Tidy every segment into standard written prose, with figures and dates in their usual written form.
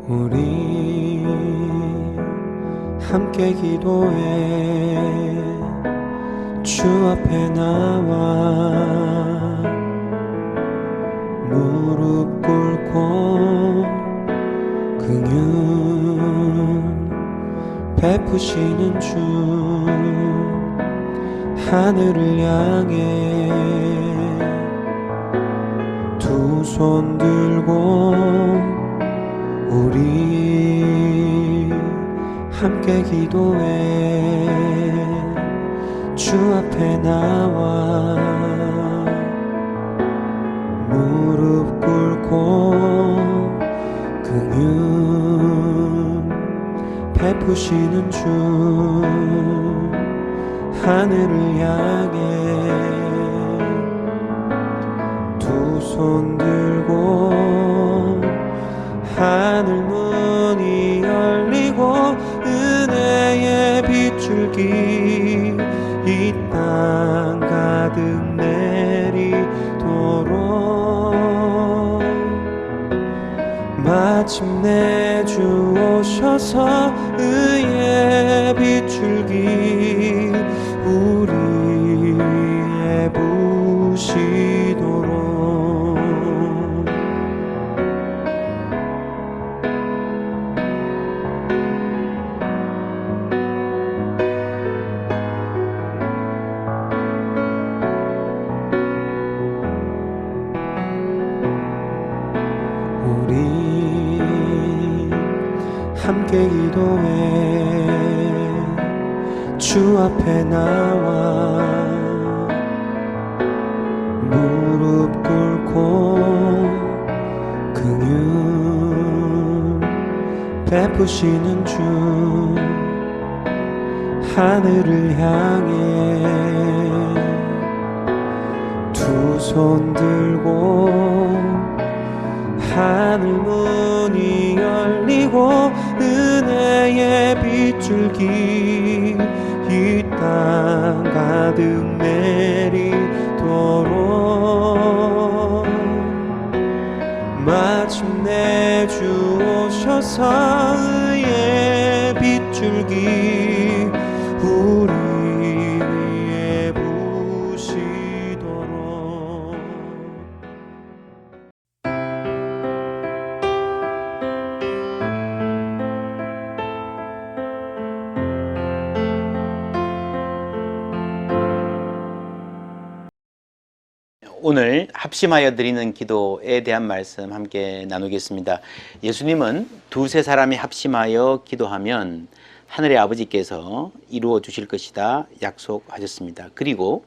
우리 함께 기도해 주 앞에 나와 무릎 꿇고 긍휼 베푸시는 주 하늘을 향해 두 손 들고 우리 함께 기도해 주 앞에 나와 무릎 꿇고 긍휼 베푸시는 주 하늘을 향해 두 손 들고 하늘 문이 열리고 은혜의 빗줄기 이 땅 가득 내리도록 마침내 주 오셔서 의의 빗줄기 우리 위에 부시도록 함께 기도해 주 앞에 나와 무릎 꿇고 긍휼 베푸시는 주 하늘을 향해 두 손 들고 하늘 문이 열리고 은혜의 빗줄기 이 땅 가득 내리도록 마침내 주 오셔서 의의 빗줄기 우리 위에 부시도록 오늘 합심하여 드리는 기도에 대한 말씀 함께 나누겠습니다. 예수님은 두세 사람이 합심하여 기도하면 하늘의 아버지께서 이루어 주실 것이다 약속하셨습니다. 그리고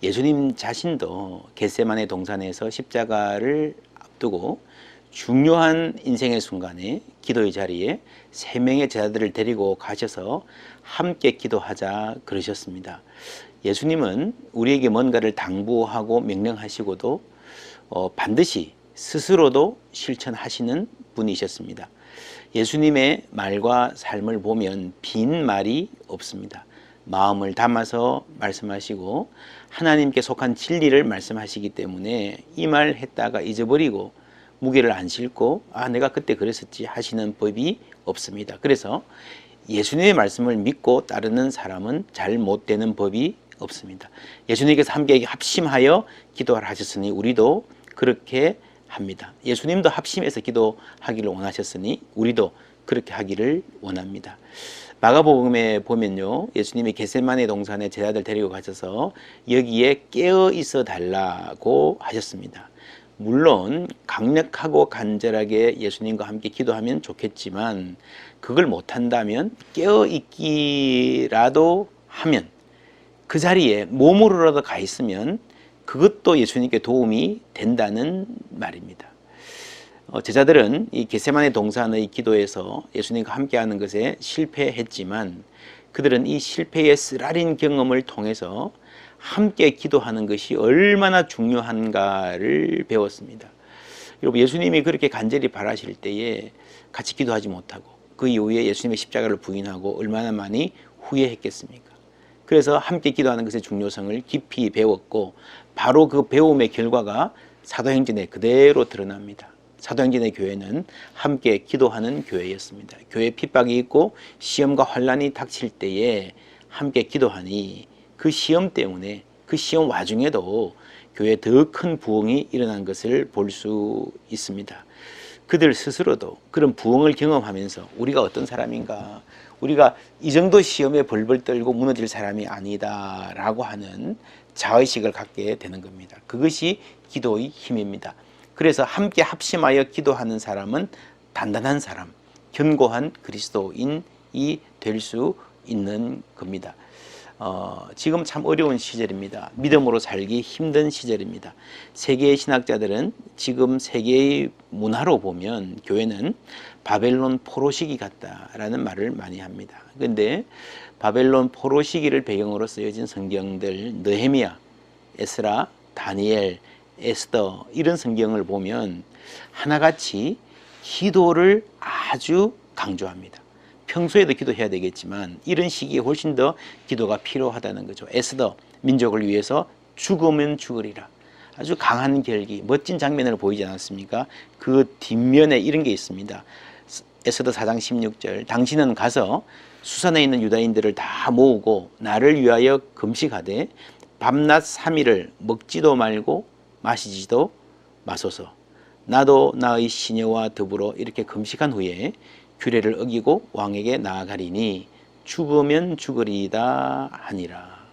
예수님 자신도 겟세마네 동산에서 십자가를 앞두고 중요한 인생의 순간에 기도의 자리에 세 명의 제자들을 데리고 가셔서 함께 기도하자 그러셨습니다. 예수님은 우리에게 뭔가를 당부하고 명령하시고도 반드시 스스로도 실천하시는 분이셨습니다. 예수님의 말과 삶을 보면 빈 말이 없습니다. 마음을 담아서 말씀하시고 하나님께 속한 진리를 말씀하시기 때문에 이 말 했다가 잊어버리고 무게를 안 싣고 내가 그때 그랬었지 하시는 법이 없습니다. 그래서 예수님의 말씀을 믿고 따르는 사람은 잘 못 되는 법이 없습니다. 예수님께서 함께 합심하여 기도를 하셨으니 우리도 그렇게 합니다. 예수님도 합심해서 기도하기를 원하셨으니 우리도 그렇게 하기를 원합니다. 마가복음에 보면요, 예수님이 겟세마네 동산에 제자들 데리고 가셔서 여기에 깨어 있어 달라고 하셨습니다. 물론 강력하고 간절하게 예수님과 함께 기도하면 좋겠지만 그걸 못한다면 깨어 있기라도 하면 그 자리에 몸으로라도 가 있으면 그것도 예수님께 도움이 된다는 말입니다. 제자들은 이 겟세마네 동산의 기도에서 예수님과 함께하는 것에 실패했지만 그들은 이 실패의 쓰라린 경험을 통해서 함께 기도하는 것이 얼마나 중요한가를 배웠습니다. 여러분, 예수님이 그렇게 간절히 바라실 때에 같이 기도하지 못하고 그 이후에 예수님의 십자가를 부인하고 얼마나 많이 후회했겠습니까? 그래서 함께 기도하는 것의 중요성을 깊이 배웠고 바로 그 배움의 결과가 사도행전에 그대로 드러납니다. 사도행전의 교회는 함께 기도하는 교회였습니다. 교회에 핍박이 있고 시험과 환란이 닥칠 때에 함께 기도하니 그 시험 때문에 그 시험 와중에도 교회에 더 큰 부흥이 일어난 것을 볼 수 있습니다. 그들 스스로도 그런 부흥을 경험하면서 우리가 어떤 사람인가, 우리가 이 정도 시험에 벌벌 떨고 무너질 사람이 아니다라고 하는 자의식을 갖게 되는 겁니다. 그것이 기도의 힘입니다. 그래서 함께 합심하여 기도하는 사람은 단단한 사람, 견고한 그리스도인이 될 수 있는 겁니다. 지금 참 어려운 시절입니다. 믿음으로 살기 힘든 시절입니다. 세계의 신학자들은 지금 세계의 문화로 보면 교회는 바벨론 포로 시기 같다라는 말을 많이 합니다. 그런데 바벨론 포로 시기를 배경으로 쓰여진 성경들, 느헤미야, 에스라, 다니엘, 에스더 이런 성경을 보면 하나같이 기도를 아주 강조합니다. 평소에도 기도해야 되겠지만 이런 시기에 훨씬 더 기도가 필요하다는 거죠. 에스더, 민족을 위해서 죽으면 죽으리라. 아주 강한 결기, 멋진 장면을 보이지 않았습니까? 그 뒷면에 이런 게 있습니다. 에스더 4장 16절, 당신은 가서 수산에 있는 유다인들을 다 모으고 나를 위하여 금식하되 밤낮 3일을 먹지도 말고 마시지도 마소서. 나도 나의 시녀와 더불어 이렇게 금식한 후에 규례를 어기고 왕에게 나아가리니 죽으면 죽으리이다 하니라.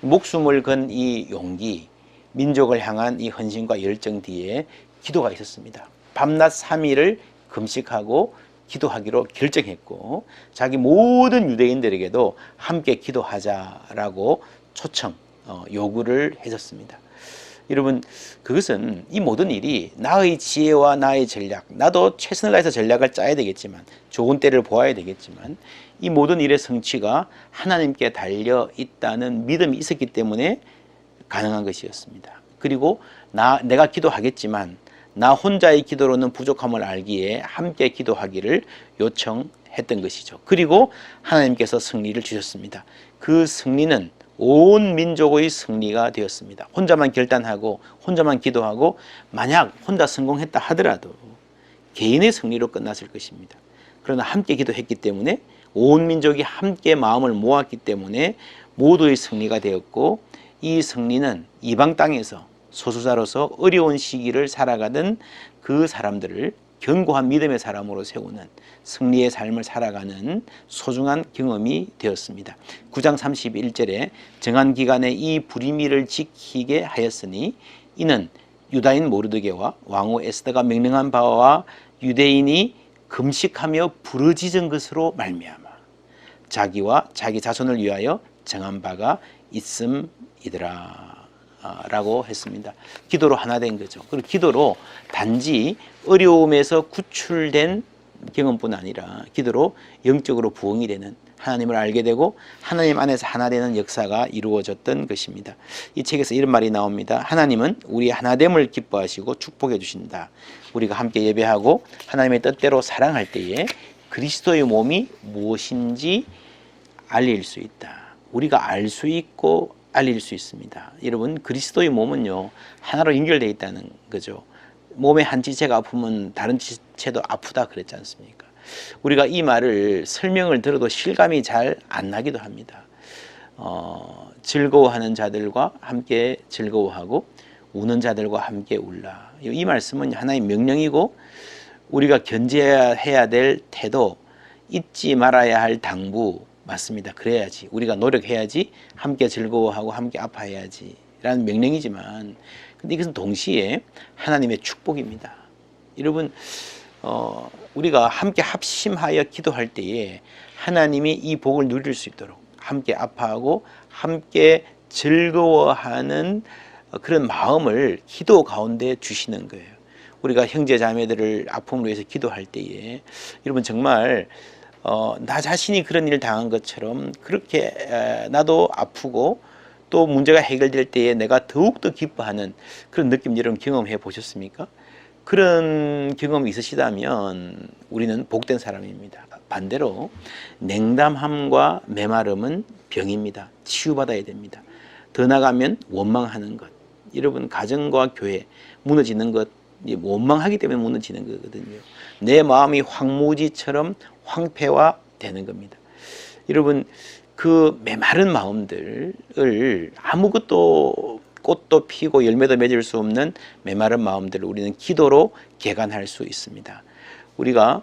목숨을 건 이 용기, 민족을 향한 이 헌신과 열정 뒤에 기도가 있었습니다. 밤낮 3일을 금식하고 기도하기로 결정했고 자기 모든 유대인들에게도 함께 기도하자라고 초청, 요구를 했었습니다. 여러분, 그것은 이 모든 일이 나의 지혜와 나의 전략, 나도 최선을 다해서 전략을 짜야 되겠지만 좋은 때를 보아야 되겠지만 이 모든 일의 성취가 하나님께 달려 있다는 믿음이 있었기 때문에 가능한 것이었습니다. 그리고 내가 기도하겠지만 나 혼자의 기도로는 부족함을 알기에 함께 기도하기를 요청했던 것이죠. 그리고 하나님께서 승리를 주셨습니다. 그 승리는 온 민족의 승리가 되었습니다. 혼자만 결단하고 혼자만 기도하고 만약 혼자 성공했다 하더라도 개인의 승리로 끝났을 것입니다. 그러나 함께 기도했기 때문에 온 민족이 함께 마음을 모았기 때문에 모두의 승리가 되었고 이 승리는 이방 땅에서 소수자로서 어려운 시기를 살아가던 그 사람들을 견고한 믿음의 사람으로 세우는 승리의 삶을 살아가는 소중한 경험이 되었습니다. 9장 31절에 정한 기간에 이 불의미를 지키게 하였으니 이는 유다인 모르드게와 왕후 에스더가 명령한 바와 유대인이 금식하며 부르짖은 것으로 말미암아 자기와 자기 자손을 위하여 정한 바가 있음이더라 라고 했습니다. 기도로 하나 된 거죠. 그리고 기도로 단지 어려움에서 구출된 경험뿐 아니라 기도로 영적으로 부흥이 되는, 하나님을 알게 되고 하나님 안에서 하나 되는 역사가 이루어졌던 것입니다. 이 책에서 이런 말이 나옵니다. 하나님은 우리의 하나됨을 기뻐하시고 축복해 주신다. 우리가 함께 예배하고 하나님의 뜻대로 사랑할 때에 그리스도의 몸이 무엇인지 알릴 수 있다. 우리가 알 수 있고 알릴 수 있습니다. 여러분, 그리스도의 몸은요 하나로 연결되어 있다는 거죠. 몸의 한 지체가 아프면 다른 지체도 아프다 그랬지 않습니까? 우리가 이 말을 설명을 들어도 실감이 잘 안 나기도 합니다. 즐거워하는 자들과 함께 즐거워하고 우는 자들과 함께 울라. 이 말씀은 하나의 명령이고 우리가 견제해야 될 태도, 잊지 말아야 할 당부 맞습니다. 그래야지, 우리가 노력해야지, 함께 즐거워하고 함께 아파해야지 라는 명령이지만 근데 이것은 동시에 하나님의 축복입니다. 여러분, 우리가 함께 합심하여 기도할 때에 하나님이 이 복을 누릴 수 있도록 함께 아파하고 함께 즐거워하는 그런 마음을 기도 가운데 주시는 거예요. 우리가 형제 자매들을 아픔을 위해서 기도할 때에 여러분 정말 나 자신이 그런 일을 당한 것처럼 그렇게 나도 아프고 또 문제가 해결될 때에 내가 더욱더 기뻐하는 그런 느낌 여러분 경험해 보셨습니까? 그런 경험이 있으시다면 우리는 복된 사람입니다. 반대로 냉담함과 메마름은 병입니다. 치유받아야 됩니다. 더 나가면 원망하는 것, 여러분 가정과 교회 무너지는 것 이제 원망하기 때문에 무너지는 거거든요. 내 마음이 황무지처럼 황폐화 되는 겁니다. 여러분, 그 메마른 마음들을 아무것도 꽃도 피고 열매도 맺을 수 없는 메마른 마음들을 우리는 기도로 개간할 수 있습니다. 우리가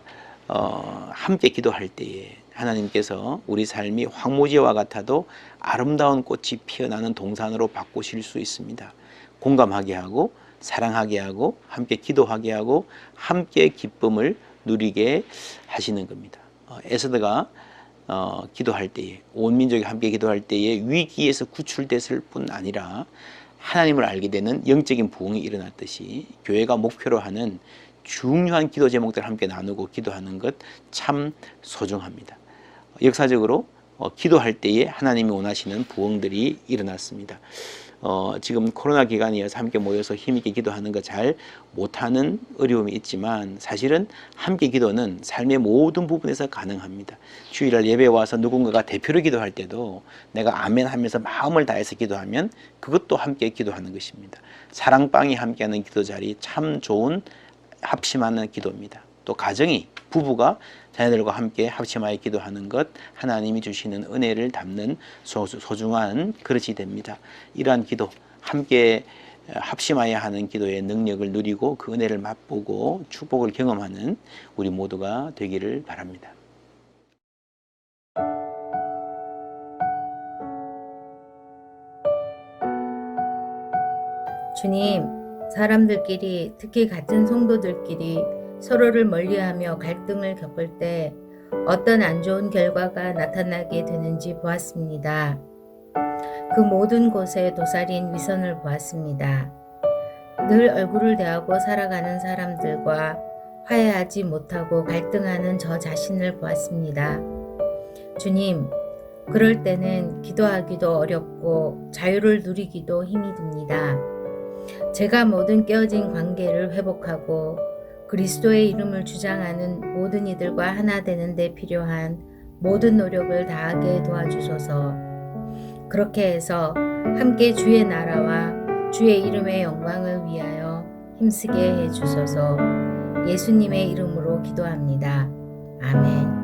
함께 기도할 때에 하나님께서 우리 삶이 황무지와 같아도 아름다운 꽃이 피어나는 동산으로 바꾸실 수 있습니다. 공감하게 하고 사랑하게 하고 함께 기도하게 하고 함께 기쁨을 누리게 하시는 겁니다. 에스더가 기도할 때에, 온 민족이 함께 기도할 때에 위기에서 구출됐을 뿐 아니라 하나님을 알게 되는 영적인 부흥이 일어났듯이 교회가 목표로 하는 중요한 기도 제목들을 함께 나누고 기도하는 것 참 소중합니다. 역사적으로 기도할 때에 하나님이 원하시는 부흥들이 일어났습니다. 지금 코로나 기간이어서 함께 모여서 힘있게 기도하는 거 잘 못하는 어려움이 있지만 사실은 함께 기도는 삶의 모든 부분에서 가능합니다. 주일날 예배 와서 누군가가 대표로 기도할 때도 내가 아멘 하면서 마음을 다해서 기도하면 그것도 함께 기도하는 것입니다. 사랑방이 함께하는 기도 자리 참 좋은 합심하는 기도입니다. 또 가정이, 부부가 자녀들과 함께 합심하여 기도하는 것, 하나님이 주시는 은혜를 담는 소중한 그릇이 됩니다. 이러한 기도, 함께 합심하여 하는 기도의 능력을 누리고 그 은혜를 맛보고 축복을 경험하는 우리 모두가 되기를 바랍니다. 주님, 사람들끼리, 특히 같은 성도들끼리 서로를 멀리하며 갈등을 겪을 때 어떤 안 좋은 결과가 나타나게 되는지 보았습니다. 그 모든 곳에 도살인 위선을 보았습니다. 늘 얼굴을 대하고 살아가는 사람들과 화해하지 못하고 갈등하는 저 자신을 보았습니다. 주님, 그럴 때는 기도하기도 어렵고 자유를 누리기도 힘이 듭니다. 제가 모든 깨어진 관계를 회복하고 그리스도의 이름을 주장하는 모든 이들과 하나 되는 데 필요한 모든 노력을 다하게 도와주소서. 그렇게 해서 함께 주의 나라와 주의 이름의 영광을 위하여 힘쓰게 해주소서. 예수님의 이름으로 기도합니다. 아멘.